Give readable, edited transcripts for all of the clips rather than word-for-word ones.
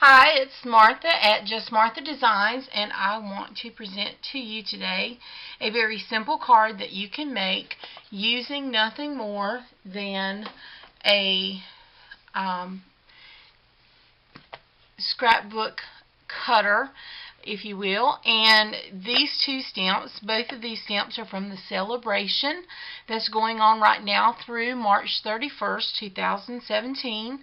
Hi, it's Martha at Just Martha Designs, and I want to present to you today a very simple card that you can make using nothing more than a scrapbook cutter, if you will. And these two stamps, both of these stamps are from the Sale-A-Bration that's going on right now through March 31st, 2017.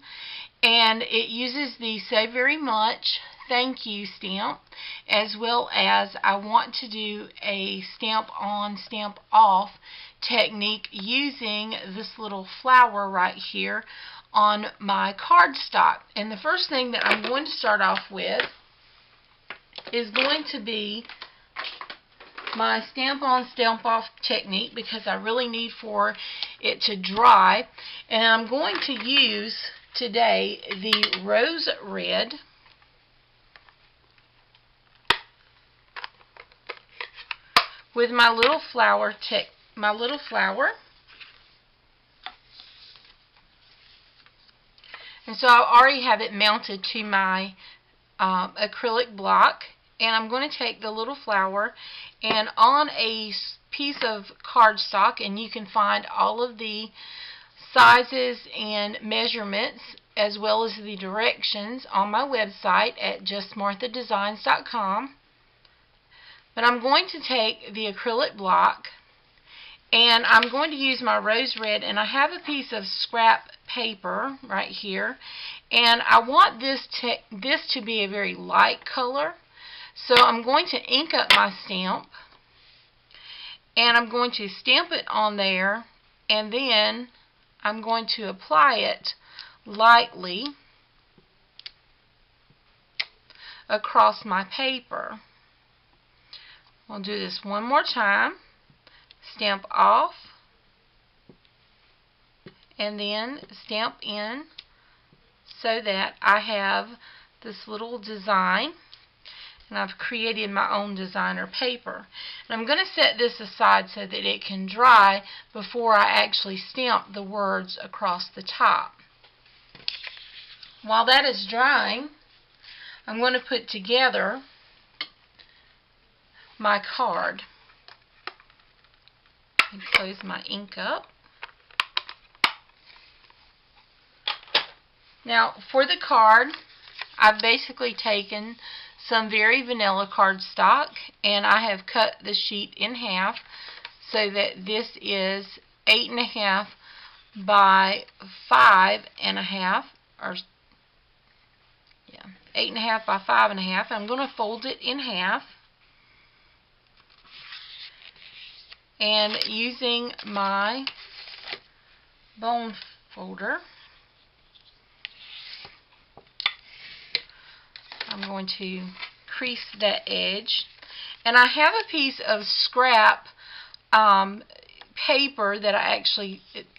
And it uses the Say Very Much thank you stamp, as well as I want to do a stamp on, stamp off technique using this little flower right here on my cardstock. And the first thing that I'm going to start off with is going to be my stamp on, stamp off technique, because I really need for it to dry. And I'm going to use today the rose red, with my little flower and so I already have it mounted to my acrylic block. And I'm going to take the little flower, and on a piece of cardstock, and you can find all of the sizes and measurements as well as the directions on my website at justmarthadesigns.com. But I'm going to take the acrylic block, and I'm going to use my rose red, and I have a piece of scrap paper right here, and I want this to be a very light color. So I'm going to ink up my stamp, and I'm going to stamp it on there, and then I'm going to apply it lightly across my paper. I'll do this one more time. Stamp off, and then stamp in, so that I have this little design. And I've created my own designer paper. And I'm going to set this aside so that it can dry before I actually stamp the words across the top. While that is drying, I'm going to put together my card. And close my ink up. Now, for the card, I've basically taken some very vanilla cardstock, and I have cut the sheet in half so that this is 8.5 by 5.5, or 8.5 by 5.5. I'm going to fold it in half, and using my bone folder, I'm going to crease that edge. And I have a piece of scrap paper that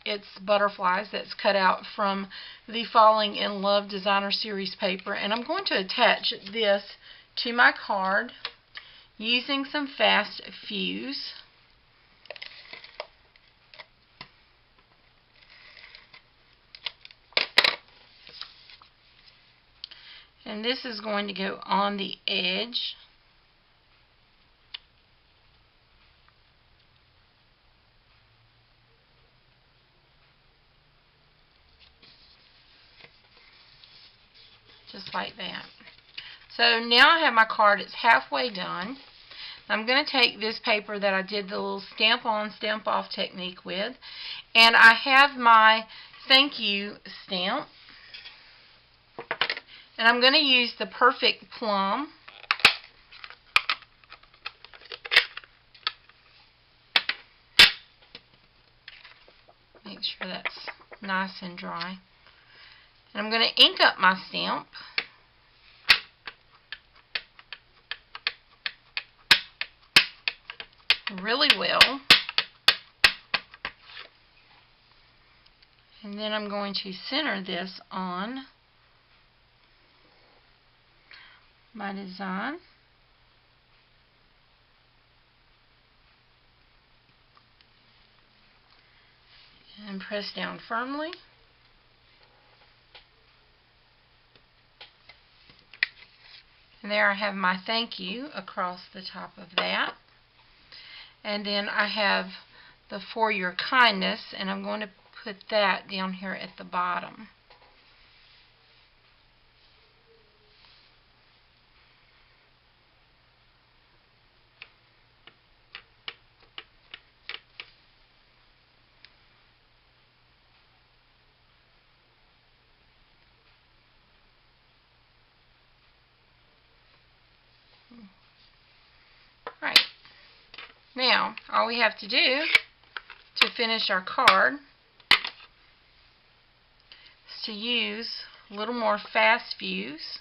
it's butterflies that's cut out from the Falling in Love Designer Series paper. And I'm going to attach this to my card using some fast fuse. And this is going to go on the edge. Just like that. So now I have my card. It's halfway done. I'm going to take this paper that I did the little stamp on, stamp off technique with, and I have my thank you stamp. And I'm going to use the Perfect Plum. Make sure that's nice and dry. And I'm going to ink up my stamp. Really well. And then I'm going to center this on my design. And press down firmly. And there I have my thank you across the top of that. And then I have the for your kindness, and I'm going to put that down here at the bottom. Right. Now, all we have to do to finish our card is to use a little more fast fuse.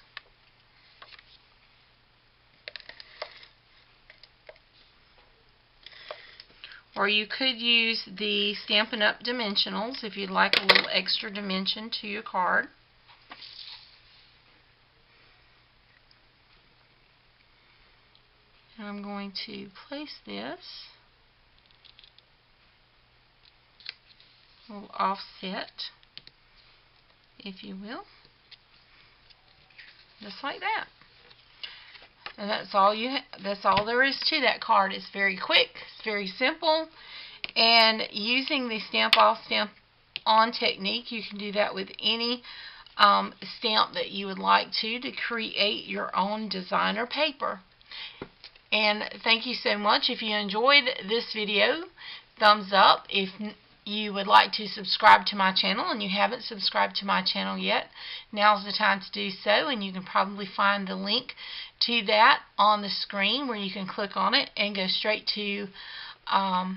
Or you could use the Stampin' Up! Dimensionals if you'd like a little extra dimension to your card. And I'm going to place this a little offset, if you will, just like that. And that's all there is to that card. It's very quick, it's very simple, and using the stamp off, stamp on technique, you can do that with any stamp that you would like to create your own designer paper. And thank you so much. If you enjoyed this video, thumbs up. If you would like to subscribe to my channel and you haven't subscribed to my channel yet, now's the time to do so, and you can probably find the link to that on the screen where you can click on it and go straight to my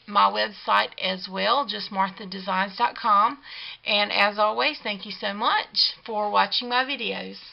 website as well, just marthadesigns.com. And as always, thank you so much for watching my videos.